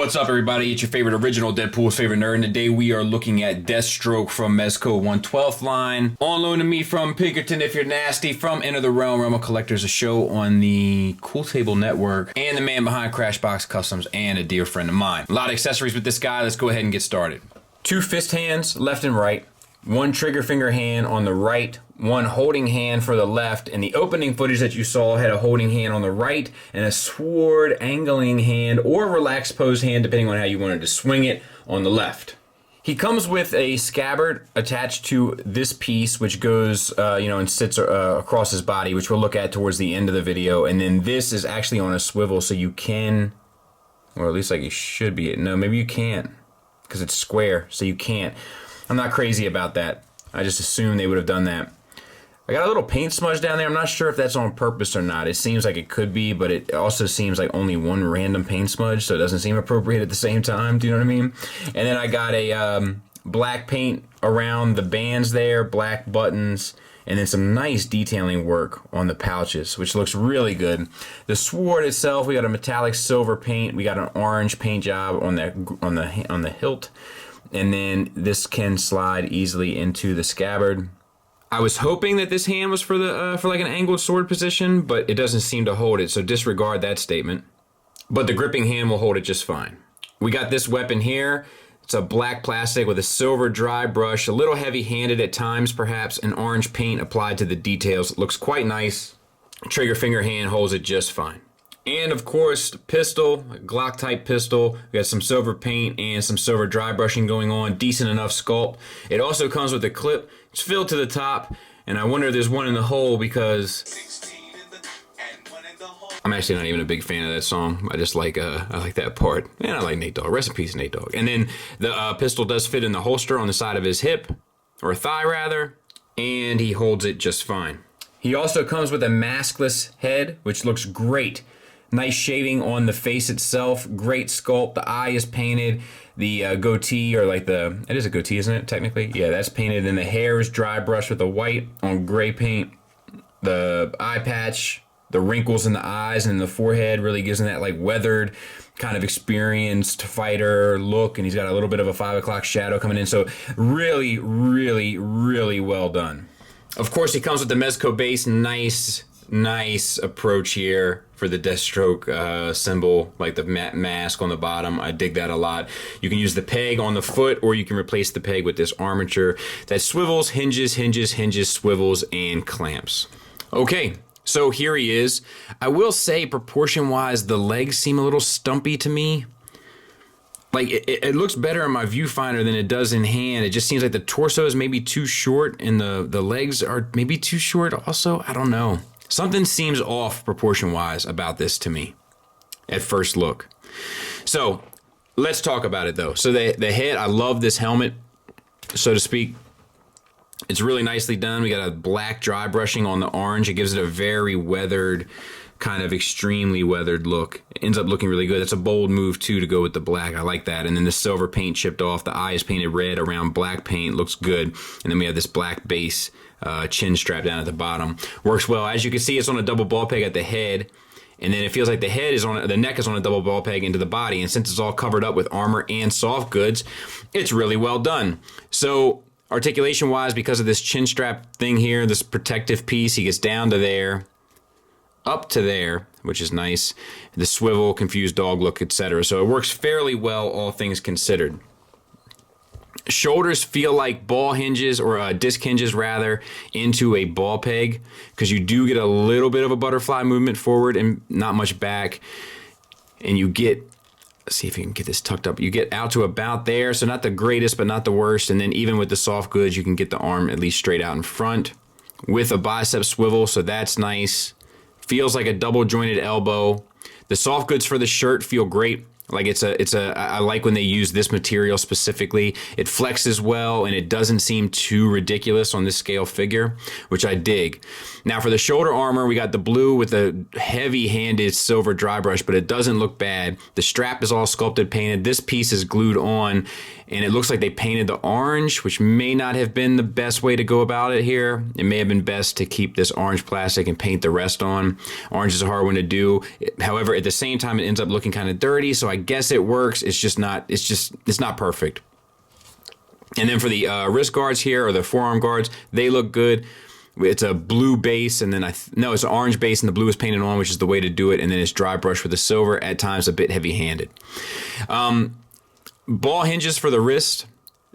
What's up, everybody? It's your favorite original Deadpool's favorite nerd, and today we are looking at Deathstroke from Mezco One 12th line. On loan to me from Pinkerton If You're Nasty, from Enter the Realm of Collectors, a show on the Cool Table Network, and the man behind Crashbox Customs, and a dear friend of mine. A lot of accessories with this guy. Let's go ahead and get started. 2 fist hands, left and right. 1 trigger finger hand on the right, 1 holding hand for the left, and the opening footage that you saw had a holding hand on the right and a sword angling hand or relaxed pose hand, depending on how you wanted to swing it, on the left. He comes with a scabbard attached to this piece, which goes, and sits across his body, which we'll look at towards the end of the video. And then this is actually on a swivel, so you can, or at least like you should be. No, maybe you can't, because it's square, so you can't. I'm not crazy about that. I just assumed they would have done that. I got a little paint smudge down there. I'm not sure if that's on purpose or not. It seems like it could be, but it also seems like only one random paint smudge, so it doesn't seem appropriate at the same time. Do you know what I mean? And then I got a black paint around the bands there, black buttons, and then some nice detailing work on the pouches, which looks really good. The sword itself, we got a metallic silver paint. We got an orange paint job on the hilt. And then this can slide easily into the scabbard. I was hoping that this hand was for like an angled sword position, but it doesn't seem to hold it, so disregard that statement. But the gripping hand will hold it just fine. We got this weapon here. It's a black plastic with a silver dry brush, a little heavy-handed at times perhaps, and orange paint applied to the details. It looks quite nice. Trigger finger hand holds it just fine. And of course, the pistol, a Glock type pistol. We got some silver paint and some silver dry brushing going on. Decent enough sculpt. It also comes with a clip. It's filled to the top, and I wonder if there's one in the hole because I'm actually not even a big fan of that song. I just like I like that part, and I like Nate Dogg. Rest in peace, Nate Dogg. And then the pistol does fit in the holster on the side of his hip, or thigh rather, and he holds it just fine. He also comes with a maskless head, which looks great. Nice shading on the face itself, great sculpt. The eye is painted. The goatee, or like it is a goatee, isn't it, technically? Yeah, that's painted. And the hair is dry brushed with a white on gray paint. The eye patch, the wrinkles in the eyes and in the forehead really gives him that like weathered, kind of experienced fighter look. And he's got a little bit of a 5 o'clock shadow coming in. So really, really, really well done. Of course, he comes with the Mezco base. Nice approach here for the Deathstroke symbol, like the mask on the bottom. I dig that a lot. You can use the peg on the foot, or you can replace the peg with this armature that swivels, hinges, swivels, and clamps. Okay, so here he is. I will say, proportion-wise, the legs seem a little stumpy to me. Like, it looks better in my viewfinder than it does in hand. It just seems like the torso is maybe too short, and the legs are maybe too short also. I don't know. Something seems off proportion-wise about this to me at first look. So let's talk about it though. So the head, I love this helmet, so to speak. It's really nicely done. We got a black dry brushing on the orange. It gives it a very weathered, kind of extremely weathered look. It ends up looking really good. That's a bold move too to go with the black. I like that. And then the silver paint chipped off. The eye is painted red around black paint. Looks good. And then we have this black base chin strap down at the bottom. Works well. As you can see, it's on a double ball peg at the head. And then it feels like the neck is on a double ball peg into the body. And since it's all covered up with armor and soft goods, it's really well done. So articulation wise, because of this chin strap thing here, this protective piece, he gets down to there, up to there, which is nice. The swivel, confused dog look, etc. So it works fairly well, all things considered. Shoulders feel like ball hinges, or disc hinges rather, into a ball peg, because you do get a little bit of a butterfly movement forward and not much back. And you get, let's see if you can get this tucked up. You get out to about there, so not the greatest, but not the worst. And then even with the soft goods, you can get the arm at least straight out in front with a bicep swivel, so that's nice. Feels like a double jointed elbow. The soft goods for the shirt feel great. Like I like when they use this material specifically. It flexes well and it doesn't seem too ridiculous on this scale figure, which I dig. Now for the shoulder armor, we got the blue with a heavy-handed silver dry brush, but it doesn't look bad. The strap is all sculpted, painted. This piece is glued on, and it looks like they painted the orange, which may not have been the best way to go about it here. It may have been best to keep this orange plastic and paint the rest on. Orange is a hard one to do. However, at the same time, it ends up looking kind of dirty, so I guess it works. It's not perfect. And then for the wrist guards here, or the forearm guards, they look good. It's a blue base, and then it's an orange base, and the blue is painted on, which is the way to do it. And then it's dry brush with the silver, at times a bit heavy-handed. Ball hinges for the wrist.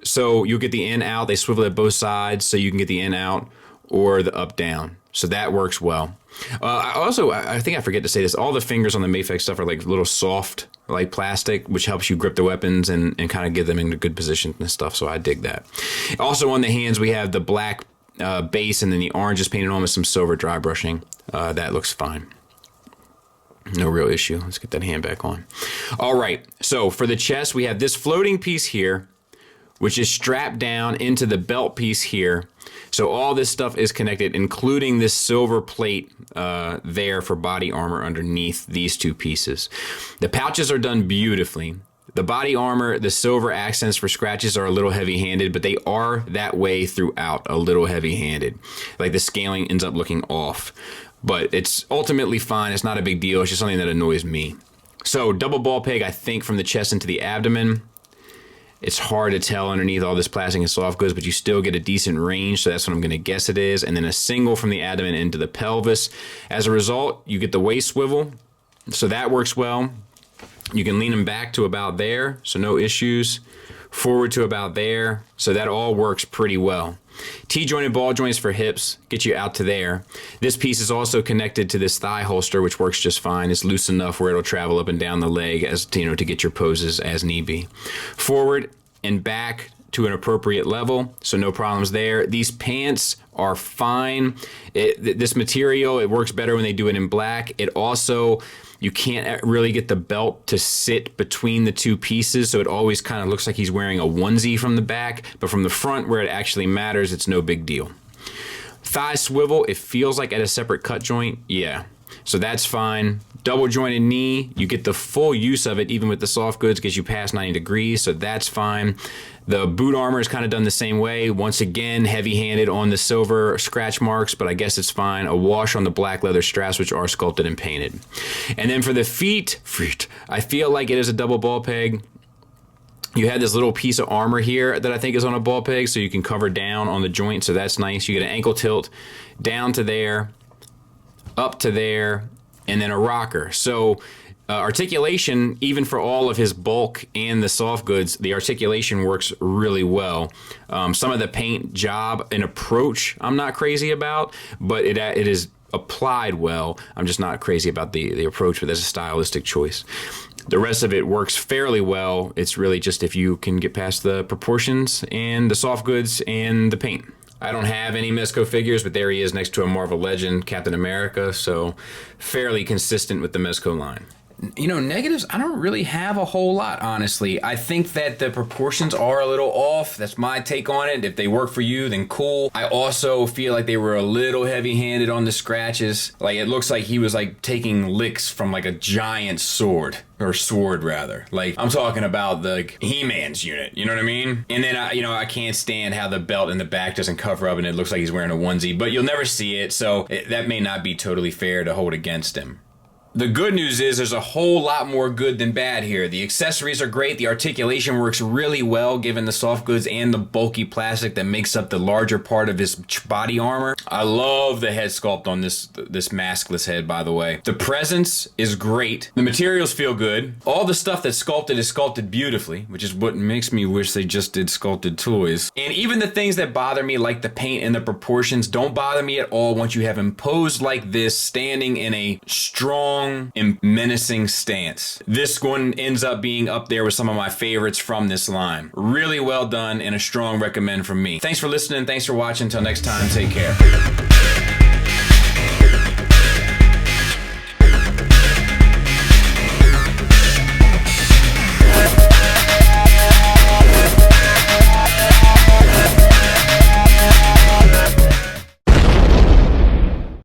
So you'll get the in out. They swivel at both sides, so you can get the in out or the up down. So that works well. I think I forget to say this. All the fingers on the Mafex stuff are like little soft, like plastic, which helps you grip the weapons and kind of get them in a good position and stuff. So I dig that. Also on the hands, we have the black base, and then the orange is painted on with some silver dry brushing. That looks fine. No real issue. Let's get that hand back on. All right. So for the chest, we have this floating piece here, which is strapped down into the belt piece here. So all this stuff is connected, including this silver plate there for body armor underneath these two pieces. The pouches are done beautifully. The body armor, the silver accents for scratches are a little heavy-handed, but they are that way throughout, a little heavy-handed. Like the scaling ends up looking off. But it's ultimately fine. It's not a big deal. It's just something that annoys me. So double ball peg, I think, from the chest into the abdomen. It's hard to tell underneath all this plastic and soft goods, but you still get a decent range, so that's what I'm going to guess it is. And then a single from the abdomen into the pelvis. As a result, you get the waist swivel, so that works well. You can lean them back to about there, so no issues. Forward to about there, so that all works pretty well. T-jointed ball joints for hips get you out to there. This piece is also connected to this thigh holster, which works just fine. It's loose enough where it'll travel up and down the leg as to get your poses as need be. Forward and back to an appropriate level, so no problems there. These pants are fine. This material, it works better when they do it in black. It also, you can't really get the belt to sit between the two pieces, so it always kind of looks like he's wearing a onesie from the back, but from the front where it actually matters, it's no big deal. Thigh swivel, it feels like at a separate cut joint, yeah. So that's fine. Double jointed knee, you get the full use of it, even with the soft goods, gets you past 90 degrees, so that's fine. The boot armor is kind of done the same way. Once again, heavy-handed on the silver scratch marks, but I guess it's fine. A wash on the black leather straps, which are sculpted and painted. And then for the feet, I feel like it is a double ball peg. You had this little piece of armor here that I think is on a ball peg, so you can cover down on the joint, so that's nice. You get an ankle tilt down to there, up to there, and then a rocker. So articulation, even for all of his bulk and the soft goods, the articulation works really well. Some of the paint job and approach I'm not crazy about, but it is applied well. I'm just not crazy about the approach, but that's a stylistic choice. The rest of it works fairly well. It's really just if you can get past the proportions and the soft goods and the paint. I don't have any Mezco figures, but there he is next to a Marvel Legend, Captain America, so fairly consistent with the Mezco line. Negatives, I don't really have a whole lot, honestly. I think that the proportions are a little off. That's my take on it. If they work for you, then cool. I also feel like they were a little heavy-handed on the scratches. Like, it looks like he was, like, taking licks from, like, a giant sword. Or sword, rather. Like, I'm talking about the He-Man's unit, you know what I mean? And then, I can't stand how the belt in the back doesn't cover up and it looks like he's wearing a onesie, but you'll never see it, so that may not be totally fair to hold against him. The good news is there's a whole lot more good than bad here. The accessories are great. The articulation works really well given the soft goods and the bulky plastic that makes up the larger part of his body armor. I love the head sculpt on this maskless head, by the way. The presence is great. The materials feel good. All the stuff that's sculpted is sculpted beautifully, which is what makes me wish they just did sculpted toys. And even the things that bother me, like the paint and the proportions, don't bother me at all once you have him posed like this, standing in a strong and menacing stance. This one ends up being up there with some of my favorites from this line. Really well done and a strong recommend from me. Thanks for listening. Thanks for watching. Until next time, take care.